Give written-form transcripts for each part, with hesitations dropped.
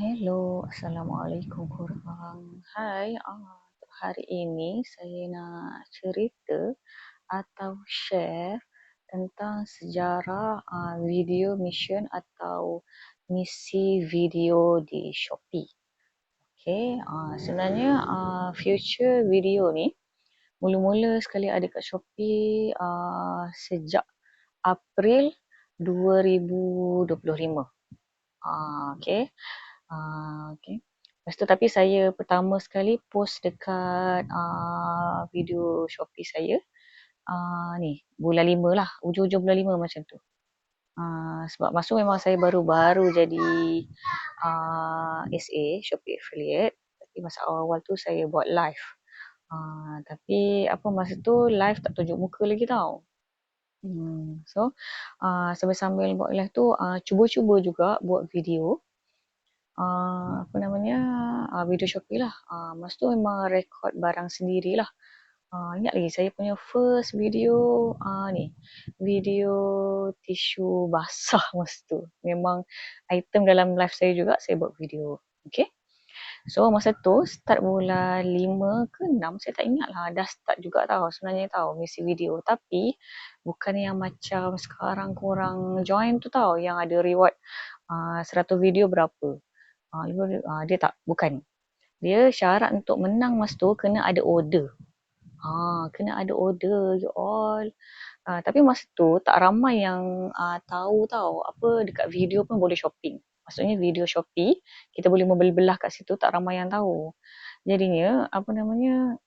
Hello, Assalamualaikum korang. Hai, untuk hari ini saya nak cerita atau share tentang sejarah video mission atau misi video di Shopee. Okay, sebenarnya future video ni mula-mula sekali ada kat Shopee sejak April 2025. Okay. Okay. Lepas tu tapi saya pertama sekali post dekat video Shopee saya ni bulan 5 lah, ujung-ujung bulan 5 macam tu. Sebab masa memang saya baru-baru jadi SA, Shopee Affiliate. Tapi masa awal-awal tu saya buat live. Tapi apa masa tu live tak tunjuk muka lagi tau. So sambil-sambil buat live tu cuba-cuba juga buat video. Apa namanya video Shopee lah. Masa tu memang rekod barang sendirilah. Ingat lagi saya punya first video ni video tisu basah masa tu. Memang item dalam live saya juga saya buat video. Okay. So masa tu start bulan 5 ke 6 saya tak ingat lah. Dah start juga tau sebenarnya tau misi video. Tapi bukan yang macam sekarang korang join tu tau yang ada reward 100 video berapa. Dia tak, bukan. Dia syarat untuk menang masa tu kena ada order. Kena ada order, you all. Tapi masa tu tak ramai yang tahu tau apa dekat video pun boleh shopping. Maksudnya video Shopee, kita boleh membeli-belah kat situ, tak ramai yang tahu. Jadinya, apa namanya,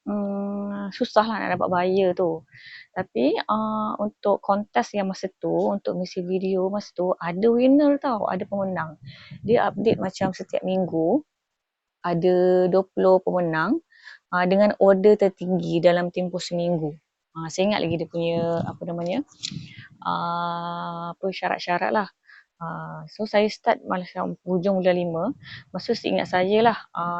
susah lah nak dapat buyer tu. Tapi untuk kontes yang masa tu, untuk misi video masa tu, ada winner tau, ada pemenang. Dia update macam setiap minggu, ada 20 pemenang dengan order tertinggi dalam tempoh seminggu. Saya ingat lagi dia punya apa namanya apa syarat-syarat lah. So saya start macam hujung bulan 5. Masa seingat saya lah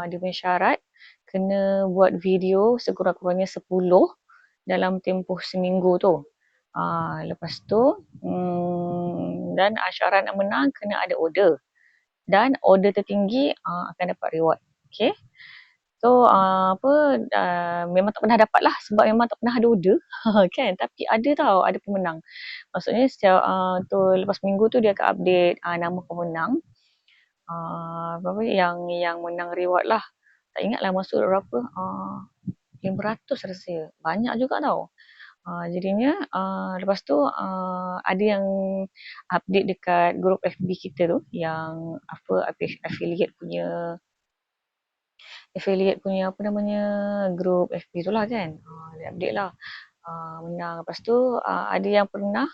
dia punya syarat kena buat video sekurang-kurangnya 10 dalam tempoh seminggu tu. Lepas tu dan syarat nak menang kena ada order. Dan order tertinggi akan dapat reward. Okay. So memang tak pernah dapat lah sebab memang tak pernah ada order kan, tapi ada tau, ada pemenang. Maksudnya setiap lepas minggu tu dia akan update nama pemenang, berapa yang menang reward lah. Tak ingat lah masuk berapa, 500 rasanya, banyak juga tau. Jadinya lepas tu ada yang update dekat grup FB kita tu yang apa affiliate punya apa namanya grup FB tu lah kan. Dia update lah menang. Lepas tu ada yang pernah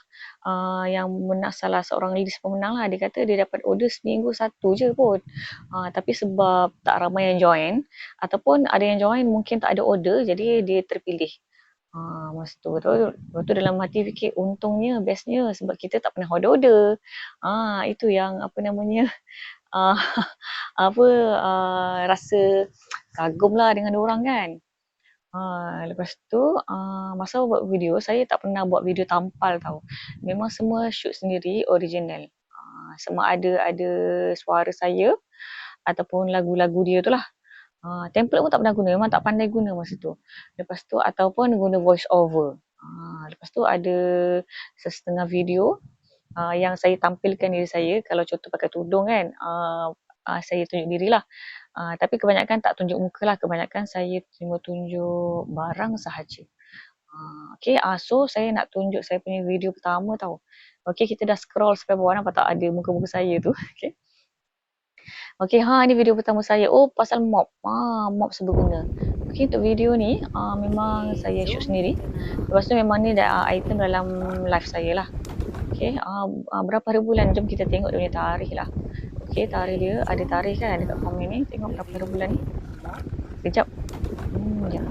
yang menang, salah seorang list pemenang lah, dia kata dia dapat order seminggu satu je pun. Tapi sebab tak ramai yang join ataupun ada yang join mungkin tak ada order, jadi dia terpilih. Masa tu dalam hati fikir untungnya bestnya sebab kita tak pernah order. Itu yang apa namanya uh, apa rasa kagum lah dengan orang kan. Lepas tu masa buat video saya tak pernah buat video tampal tau. Memang semua shoot sendiri original. Semua ada suara saya ataupun lagu-lagu dia tu lah. Template pun tak pernah guna, memang tak pandai guna masa tu. Lepas tu ataupun guna voice over. Lepas tu ada setengah video yang saya tampilkan diri saya, kalau contoh pakai tudung kan, saya tunjuk diri lah. Tapi kebanyakan tak tunjuk muka lah, kebanyakan saya cuma tunjuk barang sahaja. Okay, so saya nak tunjuk saya punya video pertama tau. Okay, kita dah scroll sampai bawah, nampak tak ada muka-muka saya tu. Okay. Okay, ni video pertama saya. Oh, pasal mop. Mop seberguna. Okay, untuk video ni memang saya shoot sendiri. Lepas tu memang ni dah item dalam live saya lah. Okay, berapa hari bulan? Jom kita tengok dia punya tarikh lah. Okay, tarikh dia. Ada tarikh kan dekat komen ni. Tengok berapa hari bulan ni. Sekejap. Sekejap.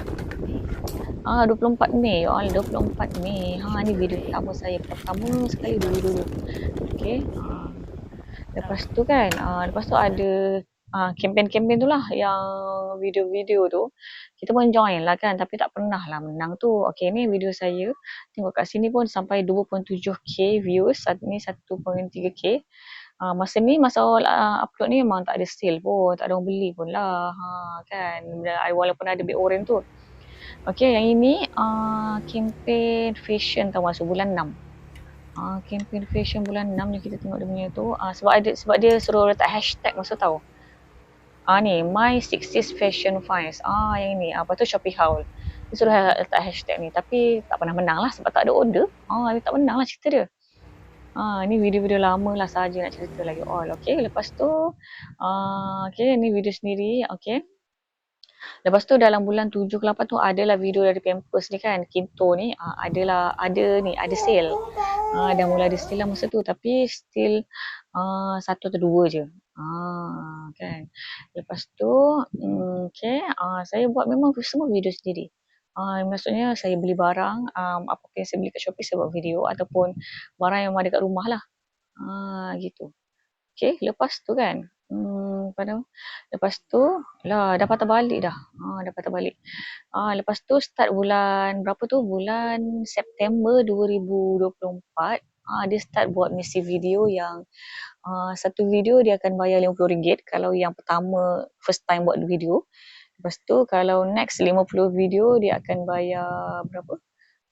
24 Mei. 24 Mei. Ni video pertama saya. Pertama sekali dulu. Okay. Lepas tu kan, lepas tu ada kempen-kempen tu lah yang video-video tu. Kita pun join lah kan, tapi tak pernah lah menang tu. Okay, ni video saya. Tengok kat sini pun sampai 2.7k views. Saat ni 1.3k. Masa ni, masa awal upload ni memang tak ada sale pun, tak ada orang beli pun lah. Kan, walaupun ada beg oren tu. Okay, yang ini kempen fashion tau masuk bulan 6. Kempen fashion bulan 6 ni kita tengok dia punya tu. Sebab dia suruh letak hashtag masa tahu. Ni My 60s Fashion Finds. Yang ni. Apa tu Shopee Haul. Dia suruh letak hashtag ni. Tapi tak pernah menang lah sebab tak ada order. Dia tak menang lah cerita dia. Ni video-video lama lah saja nak cerita lagi all. Okay, lepas tu okay, ni video sendiri. Okay. Lepas tu dalam bulan 7 ke 8 tu adalah video dari Pampers ni kan. Kinto ni ada sale. Dah mula ada sale lah masa tu tapi still satu atau dua je. Kan. Lepas tu okay, saya buat memang semua video sendiri. Maksudnya saya beli barang, apa yang saya beli kat Shopee saya buat video ataupun barang yang ada kat rumah lah. Gitu. Okay, lepas tu kan. Lepas tu dah patah balik dah. Dah patah balik. Lepas tu start bulan berapa tu? Bulan September 2024. Dia start buat misi video yang satu video dia akan bayar RM50 kalau yang pertama first time buat video. Lepas tu kalau next 50 video dia akan bayar berapa?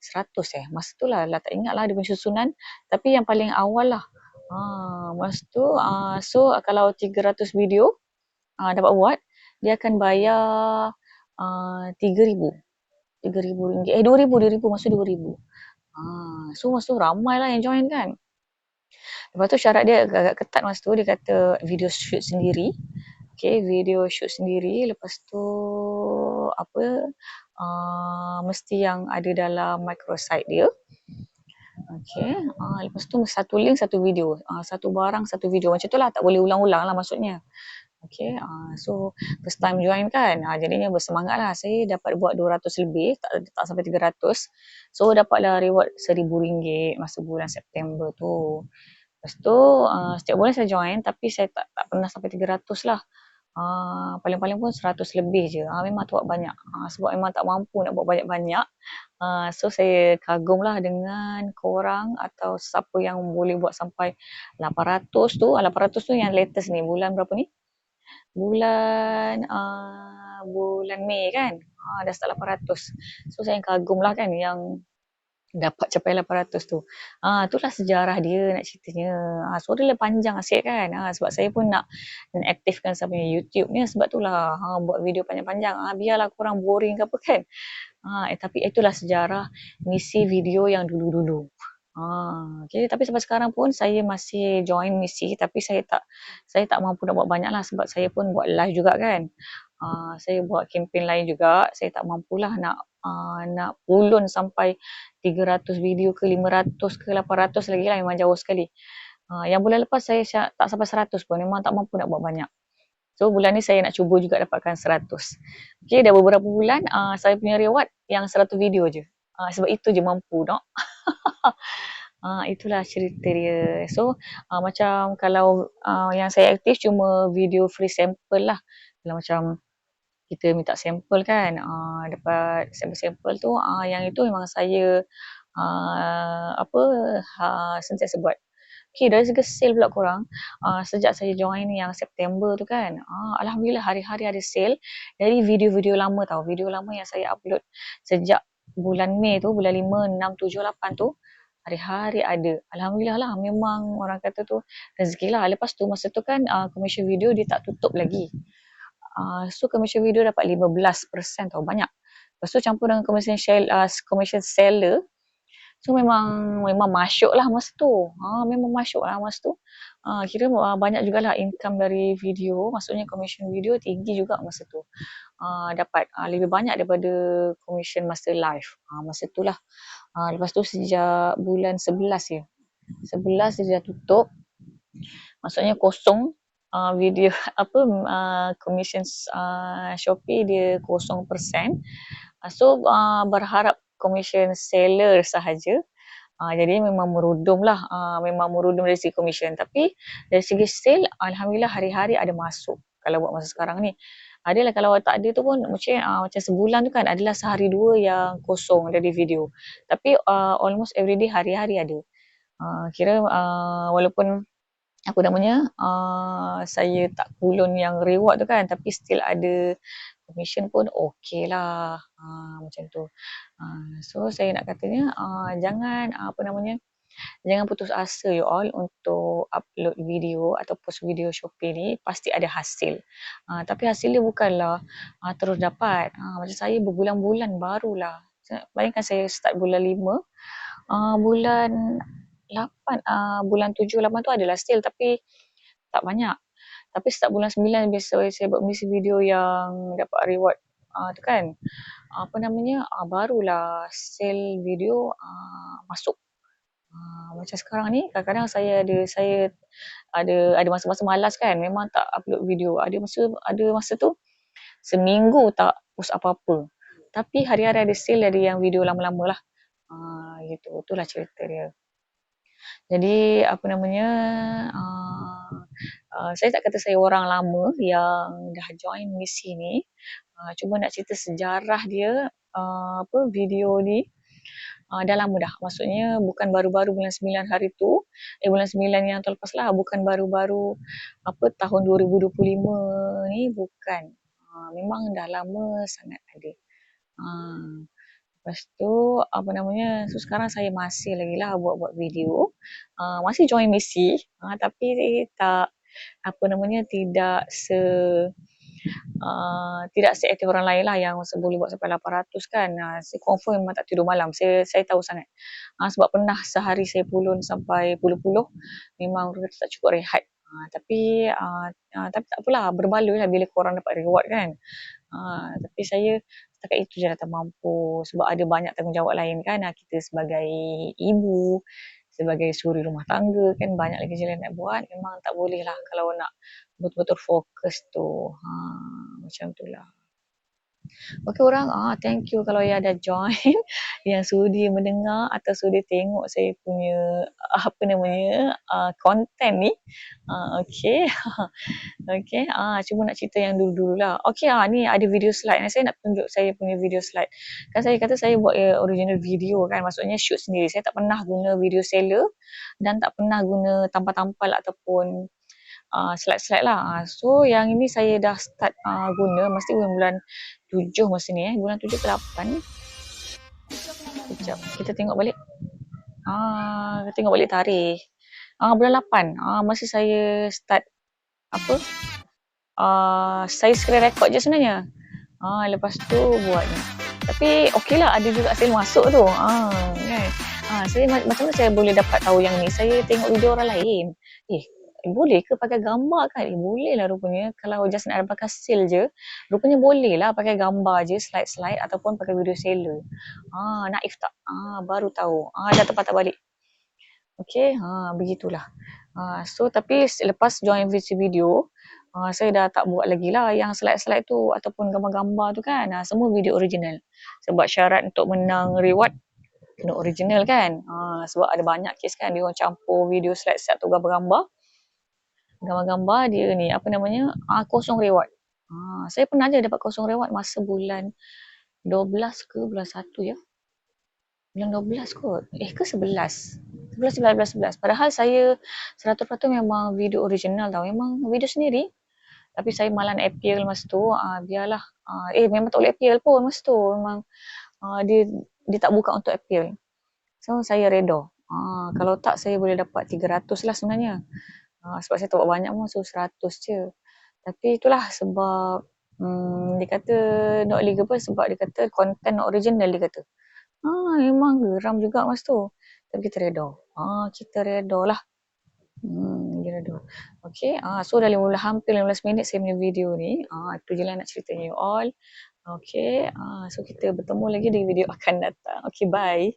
100 masa tu lah tak ingat lah dia punya susunan. Tapi yang paling awal lah. Masa tu so kalau 300 video dapat buat, dia akan bayar RM3,000. RM3,000. RM2,000 maksud RM2,000. So masa tu ramai lah yang join kan. Lepas tu syarat dia agak ketat masa tu, dia kata video shoot sendiri. Okay, video shoot sendiri. Lepas tu mesti yang ada dalam microsite dia. Okay, lepas tu satu link satu video, satu barang satu video, macam tu lah, tak boleh ulang-ulang lah maksudnya. Okay, so first time join kan, jadinya bersemangat lah. Saya dapat buat 200 lebih, tak sampai 300. So dapatlah reward RM1,000 masa bulan September tu. Lepas tu setiap bulan saya join tapi saya tak pernah sampai 300 lah. Paling-paling pun 100 lebih je. Memang tak buat banyak. Sebab memang tak mampu nak buat banyak-banyak. So saya kagum lah dengan korang atau siapa yang boleh buat sampai 800 tu. 800 tu yang latest ni. Bulan berapa ni? Bulan Mei kan. Dah start 800. So saya kagum lah kan yang dapat capai 800 tu. Itulah sejarah dia nak ceritanya. Suara dia panjang asyik kan. Sebab saya pun nak aktifkan saya punya YouTube ni. Sebab itulah buat video panjang-panjang. Biarlah korang boring ke apa kan. Tapi itulah sejarah misi video yang dulu-dulu. Okay. Tapi sampai sekarang pun saya masih join misi. Tapi saya tak mampu nak buat banyak lah. Sebab saya pun buat live juga kan. Saya buat kempen lain juga. Saya tak mampulah nak pulun sampai 300 video ke 500 ke 800 lagi lah, memang jauh sekali. Yang bulan lepas saya tak sampai 100 pun, memang tak mampu nak buat banyak. So bulan ni saya nak cuba juga dapatkan 100. Okay, dah beberapa bulan saya punya reward yang 100 video je. Sebab itu je mampu nak. Itulah cerita dia. So macam kalau yang saya aktif cuma video free sample lah. Kalau macam kita minta sampel kan, dapat sampel-sampel tu, yang itu memang saya sentiasa buat. Okay, dari segi sale pula korang, sejak saya join yang September tu kan, Alhamdulillah hari-hari ada sale dari video-video lama tau, video lama yang saya upload sejak bulan Mei tu, bulan 5, 6, 7, 8 tu, hari-hari ada. Alhamdulillah lah, memang orang kata tu rezeki lah. Lepas tu masa tu kan commercial video dia tak tutup lagi. So commercial video dapat 15% tau, banyak. Lepas tu campur dengan commercial seller. So memang masuk lah masa tu. Memang masuk lah masa tu. Kira banyak jugalah income dari video. Maksudnya commission video tinggi juga masa tu. Dapat lebih banyak daripada commission masa live. Masa tu lah. Lepas tu sejak bulan 11 je. 11 dia dah tutup. Maksudnya kosong. Video commission Shopee dia 0%. So berharap commission seller sahaja. Jadi memang merudum lah. Memang merudum dari segi commission. Tapi dari segi sale, Alhamdulillah hari-hari ada masuk. Kalau buat masa sekarang ni. Adalah kalau tak ada tu pun macam sebulan tu kan adalah sehari dua yang kosong dari video. Tapi almost everyday hari-hari ada. Kira walaupun apa namanya, saya tak kulun yang reward tu kan, tapi still ada commission pun okey lah. Macam tu. So saya nak katanya, jangan apa namanya, jangan putus asa you all untuk upload video atau post video Shopee ni, pasti ada hasil. Tapi hasil dia bukanlah terus dapat. Macam saya berbulan-bulan barulah. Bayangkan saya start bulan 5, bulan 8, bulan 7, 8 tu adalah hasil tapi tak banyak. Tapi start bulan 9 biasa saya buat misi video yang dapat reward tu kan. Apa namanya, barulah sale video masuk. Macam sekarang ni kadang-kadang saya ada masa-masa malas kan, memang tak upload video. Ada masa tu seminggu tak post apa-apa. Tapi hari-hari ada sale, ada yang video lama-lama lah. Gitu. Itulah cerita dia. Jadi apa namanya, saya tak kata saya orang lama yang dah join misi ni. Cuma nak cerita sejarah dia, video ni. Dah lama dah. Maksudnya bukan baru-baru bulan 9 hari tu. Bulan 9 yang tahun lepas lah. Bukan baru-baru tahun 2025 ni. Bukan. Memang dah lama sangat ada. Lepas tu, apa namanya, so sekarang saya masih lagi lah buat-buat video. Masih join misi. Tapi tak, apa namanya, tidak seaktif orang lain lah yang boleh buat sampai 800 kan. Saya confirm memang tak tidur malam. Saya tahu sangat. Sebab pernah sehari saya pulun sampai puluh-puluh. Memang orang kata tak cukup rehat. Tapi tak apalah, berbaloi lah bila korang dapat reward kan. Tapi saya setakat itu je dah tak mampu. Sebab ada banyak tanggungjawab lain kan. Kita sebagai ibu, sebagai suri rumah tangga kan, banyak lagi kerja lain nak buat. Memang tak boleh lah kalau nak betul-betul fokus tu. Macam tu lah. Okey orang, thank you kalau yang dah join, yang sudi mendengar atau sudi tengok saya punya apa namanya, konten ni. Okey. Okey, cuma nak cerita yang dulu-dulu lah. Okey, ni ada video slide. Saya nak tunjuk saya punya video slide. Kan saya kata saya buat original video kan, maksudnya shoot sendiri. Saya tak pernah guna video seller dan tak pernah guna tampal-tampal ataupun slide-slide lah. So yang ini saya dah start guna, mesti bulan 7 masa ni bulan 7 ke 8. Sekejap, kita tengok balik. Kita tengok balik tarikh. Bulan 8. Masa saya start apa? Saya screen record je sebenarnya. Lepas tu buat ni. Tapi okey lah, ada juga hasil masuk tu. Kan? Saya macam mana saya boleh dapat tahu yang ni? Saya tengok video orang lain. Boleh ke pakai gambar kan? Boleh lah rupanya. Kalau just nak pakai hasil je, rupanya boleh lah pakai gambar je, slide-slide ataupun pakai video seller. Naif tak? Baru tahu. Dah terpatah balik. Okey, begitulah. So tapi lepas join video, saya dah tak buat lagi lah yang slide-slide tu ataupun gambar-gambar tu kan. Semua video original. Sebab syarat untuk menang reward kena original kan. Sebab ada banyak kes kan dia orang campur video slide atau gambar-gambar. Gambar-gambar dia ni apa namanya, kosong reward. Saya pernah je dapat kosong reward masa bulan 12 ke bulan 1 ya. Bulan 12 kot. Ke 11. 11. Padahal saya 100% memang video original tau. Memang video sendiri. Tapi saya malah nak appeal masa tu. Biarlah. Memang tak boleh appeal pun masa tu. Memang dia tak buka untuk appeal. So saya reda. Kalau tak saya boleh dapat 300 lah sebenarnya. Sebab saya tak buat banyak pun, so 100 je. Tapi itulah sebab dia kata not legal pun sebab dia kata content not original dia kata. Memang geram juga masa tu. Tapi kita reda. Kita reda lah. Dia reda. Okay, so dah hampir 15 minit saya punya video ni. Itu je lah nak cerita you all. Okay, so kita bertemu lagi di video akan datang. Okay, bye.